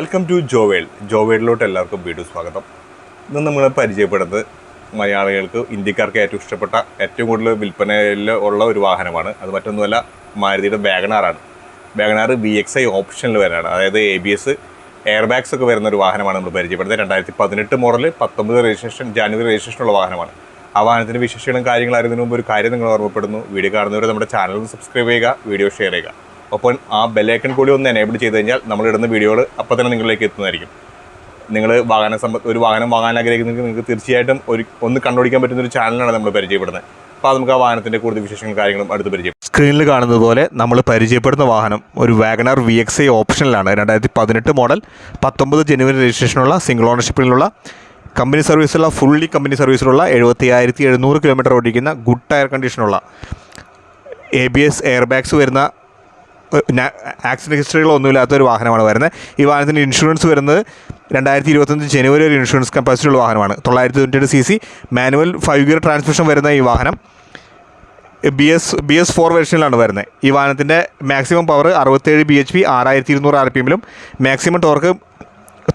Welcome to ജോവേഡിലോട്ട് എല്ലാവർക്കും video സ്വാഗതം. ഇന്ന് നമ്മൾ പരിചയപ്പെടുന്നത് മലയാളികൾക്ക് ഇന്ത്യക്കാർക്ക് ഏറ്റവും ഇഷ്ടപ്പെട്ട ഏറ്റവും കൂടുതൽ വിൽപ്പനയിൽ ഉള്ള ഒരു വാഹനമാണ്. അത് മറ്റൊന്നുമല്ല, മാരുതിയുടെ വാഗണാറാണ്. വാഗണാർ VXi ഓപ്ഷനിൽ വരാനാണ്. അതായത് ABS എയർ ബാഗ്സ് ഒക്കെ വരുന്ന ഒരു വാഹനമാണ് നമ്മൾ പരിചയപ്പെടുന്നത്. 2018 മോഡൽ 19 രജിസ്ട്രേഷൻ ജാനുവരി രജിസ്ട്രേഷനുള്ള വാഹനമാണ്. ആ വാഹനത്തിൻ്റെ വിശേഷങ്ങളും കാര്യങ്ങളും അറിയുന്നതിന് മുമ്പ് ഒരു കാര്യം നിങ്ങൾ ഓർമ്മപ്പെടുന്നു. വീഡിയോ കാണുന്നവർ നമ്മുടെ ചാനൽ സബ്സ്ക്രൈബ് ചെയ്യുക, വീഡിയോ ഷെയർ ചെയ്യുക. ഒപ്പം ആ ബെല്ലൈക്കൺ കൂടി ഒന്ന് എനേബിൾ ചെയ്ത് കഴിഞ്ഞാൽ നമ്മളിടുന്ന വീഡിയോകൾ അപ്പോൾ തന്നെ നിങ്ങളിലേക്ക് എത്തുന്നതായിരിക്കും. നിങ്ങൾ ഒരു വാഹനം വാങ്ങാൻ ആഗ്രഹിക്കുന്നെങ്കിൽ നിങ്ങൾക്ക് തീർച്ചയായിട്ടും ഒന്ന് കണ്ടുപിടിക്കാൻ പറ്റുന്ന ഒരു ചാനലാണ് നമ്മൾ പരിചയപ്പെടുന്നത്. അപ്പോൾ നമുക്ക് ആ വാഹനത്തിൻ്റെ കൂടുതൽ വിശേഷങ്ങളും കാര്യങ്ങളും അടുത്ത് പരിചയം. സ്ക്രീനിൽ കാണുന്നത് പോലെ നമ്മൾ പരിചയപ്പെടുന്ന വാഹനം ഒരു വാഗണാർ VXi ഓപ്ഷനിലാണ്. 2018 മോഡൽ 19 ജനുവരി രജിസ്ട്രേഷനുള്ള സിംഗിൾ ഓണർഷിപ്പിലുള്ള കമ്പനി സർവീസുള്ള ഫുള്ളി കമ്പനി സർവീസിലുള്ള 75,700 കിലോമീറ്റർ ഓടിക്കുന്ന ഗുഡ് ടയർ കണ്ടീഷനുള്ള ABS എയർ ബാഗ്സ് വരുന്ന ആക്സിഡൻറ്റ് ഹിസ്റ്ററികളൊന്നുമില്ലാത്ത ഒരു വാഹനമാണ് വരുന്നത്. ഈ വാഹനത്തിൻ്റെ ഇൻഷുറൻസ് വരുന്നത് 2025 ജനുവരി ഒരു ഇൻഷുറൻസ് കപ്പാസിറ്റി ഉള്ള വാഹനമാണ്. 998 cc മാനുവൽ 5 ഗിയർ ട്രാൻസ്മിഷൻ വരുന്ന ഈ വാഹനം BS4 വെർഷനിലാണ് വരുന്നത്. ഈ വാഹനത്തിൻ്റെ maximum power 67 bhp 6200 RPM maximum torque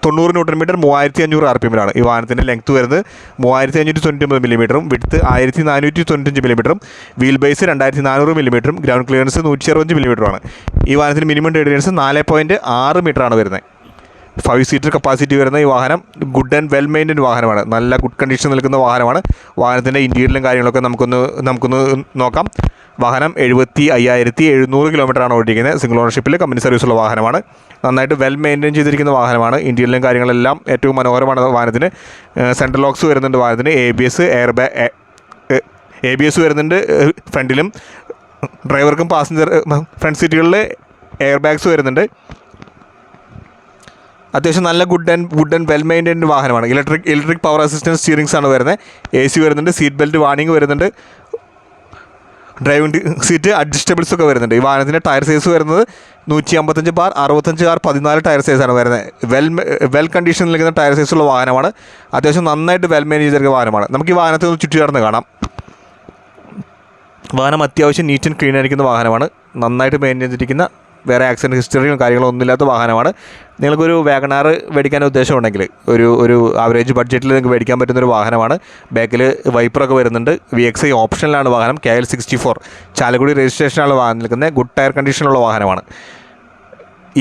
90 Nm 3500 RPM. ഈ വാഹനത്തിൻ്റെ ലെങ്ത് വരുന്നത് 3599 mm, width 1495 mm, wheel base 2400 mm, ground clearance 165 mm. ഈ വാഹനത്തിന് മിനിമം റേഡിയൻസ് 4.6 മീറ്ററാണ് വരുന്നത്. 5 സീറ്റർ കപ്പാസിറ്റി വരുന്ന ഈ വാഹനം ഗുഡ് ആൻഡ് വെൽ മെയിൻറ്റൈൻഡ് വാഹനമാണ്. നല്ല ഗുഡ് കണ്ടീഷൻ നിൽക്കുന്ന വാഹനമാണ്. വാഹനത്തിൻ്റെ ഇൻറ്റീരിയലും കാര്യങ്ങളൊക്കെ നമുക്കൊന്ന് നോക്കാം. വാഹനം 75,700 കിലോമീറ്ററാണ് ഓടിക്കുന്നത്. സിംഗിൾ ഓണർഷിപ്പിൽ കമ്പനി സർവീസുള്ള വാഹനമാണ്. നന്നായിട്ട് വെൽ മെയിൻറ്റെയിൻ ചെയ്തിരിക്കുന്ന വാഹനമാണ്. ഇൻറ്റീരിയലും കാര്യങ്ങളെല്ലാം ഏറ്റവും മനോഹരമാണ്. വാഹനത്തിന് സെൻട്രൽ ലോക്സ് വരുന്നുണ്ട്. വാഹനത്തിന് ABS വരുന്നുണ്ട് ഫ്രണ്ടിലും. ഡ്രൈവർക്കും പാസഞ്ചർ ഫ്രണ്ട് സീറ്റുകളിൽ എയർ ബാഗ്സ് വരുന്നുണ്ട്. അത്യാവശ്യം നല്ല ഗുഡ് ആൻഡ് വെൽ മെയിൻറ്റൈൻഡ് വാഹനമാണ്. ഇലക്ട്രിക് പവർ അസിസ്റ്റൻസ് സ്റ്റിയറിംഗ്സ് ആണ് വരുന്നത്. AC വരുന്നുണ്ട്. സീറ്റ് ബെൽറ്റ് വാർണിംഗ് വരുന്നുണ്ട്. ഡ്രൈവിംഗ് സീറ്റ് അഡ്ജസ്റ്റബിൾസ് ഒക്കെ വരുന്നുണ്ട്. ഈ വാഹനത്തിൻ്റെ ടയർ സൈസ് വരുന്നത് 155 65 14 ടയർ സൈസാണ് വരുന്നത്. വെൽ കണ്ടീഷനിൽ നിൽക്കുന്ന ടയർ സൈസുള്ള വാഹനമാണ്. അത്യാവശ്യം നന്നായിട്ട് വെൽ മെയിൻ ചെയ്തിരിക്കുന്ന വാഹനമാണ്. നമുക്ക് ഈ വാഹനത്തെ ഒന്ന് ചുറ്റി നടന്ന് കാണാം. വാഹനം അത്യാവശ്യം നീറ്റ് ആൻഡ് ക്ലീൻ ആയിരിക്കുന്ന വാഹനമാണ്. നന്നായിട്ട് മെയിൻറ്റെയിൻ ചെയ്തിരിക്കുന്ന, വേറെ ആക്സിഡൻറ്റ് ഹിസ്റ്ററിയും കാര്യങ്ങളും ഒന്നുമില്ലാത്ത വാഹനമാണ്. നിങ്ങൾക്കൊരു വാഗണാർ മേടിക്കാൻ ഉദ്ദേശമുണ്ടെങ്കിൽ ഒരു ആവറേജ് ബഡ്ജറ്റിൽ നിങ്ങൾക്ക് മേടിക്കാൻ പറ്റുന്നൊരു വാഹനമാണ്. ബാക്കിൽ വൈപ്പറൊക്കെ വരുന്നുണ്ട്. VXi ഓപ്ഷനിലാണ് വാഹനം. KL 64 ചാലക്കുടി രജിസ്ട്രേഷനാണ് വാഹനം നിൽക്കുന്നത്. ഗുഡ് ടയർ കണ്ടീഷനുള്ള വാഹനമാണ്.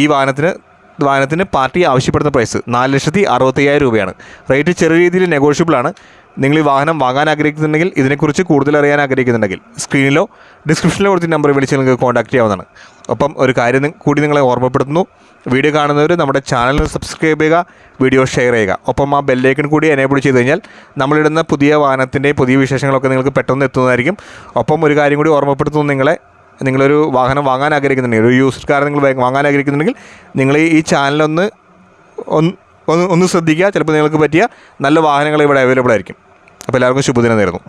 ഈ വാഹനത്തിന് പാർട്ടി ആവശ്യപ്പെടുന്ന പ്രൈസ് 4,65,000 രൂപയാണ്. റേറ്റ് ചെറിയ രീതിയിൽ നെഗോഷ്യബിളാണ്. നിങ്ങൾ ഈ വാഹനം വാങ്ങാൻ ആഗ്രഹിക്കുന്നുണ്ടെങ്കിൽ, ഇതിനെക്കുറിച്ച് കൂടുതൽ അറിയാൻ ആഗ്രഹിക്കുന്നുണ്ടെങ്കിൽ സ്ക്രീനിലോ ഡിസ്ക്രിപ്ഷനിലോ കൊടുത്ത നമ്പർ വിളിച്ച് നിങ്ങൾക്ക് കോൺടാക്ട് ചെയ്യാവുന്നതാണ്. ഒപ്പം ഒരു കാര്യം കൂടി നിങ്ങളെ ഓർമ്മപ്പെടുത്തുന്നു. വീഡിയോ കാണുന്നവർ നമ്മുടെ ചാനൽ സബ്സ്ക്രൈബ് ചെയ്യുക, വീഡിയോ ഷെയർ ചെയ്യുക. ഒപ്പം ആ ബെല്ലൈക്കൺ കൂടി എനേബിൾ ചെയ്ത് കഴിഞ്ഞാൽ നമ്മളിടുന്ന പുതിയ വാഹനത്തിൻ്റെ പുതിയ വിശേഷങ്ങളൊക്കെ നിങ്ങൾക്ക് പെട്ടെന്ന് എത്തുന്നതായിരിക്കും. ഒപ്പം ഒരു കാര്യം കൂടി ഓർമ്മപ്പെടുത്തുന്നു. നിങ്ങളൊരു വാഹനം വാങ്ങാൻ ആഗ്രഹിക്കുന്നുണ്ടെങ്കിൽ, ഒരു യൂസ്ഡ് കാർ നിങ്ങൾ വാങ്ങാൻ ആഗ്രഹിക്കുന്നുണ്ടെങ്കിൽ, നിങ്ങൾ ഈ ചാനലൊന്ന് ശ്രദ്ധിക്കുക. ചിലപ്പോൾ നിങ്ങൾക്ക് പറ്റിയ നല്ല വാഹനങ്ങൾ ഇവിടെ അവൈലബിൾ ആയിരിക്കും. അപ്പോൾ എല്ലാവർക്കും ശുഭദിനം നേരുന്നു.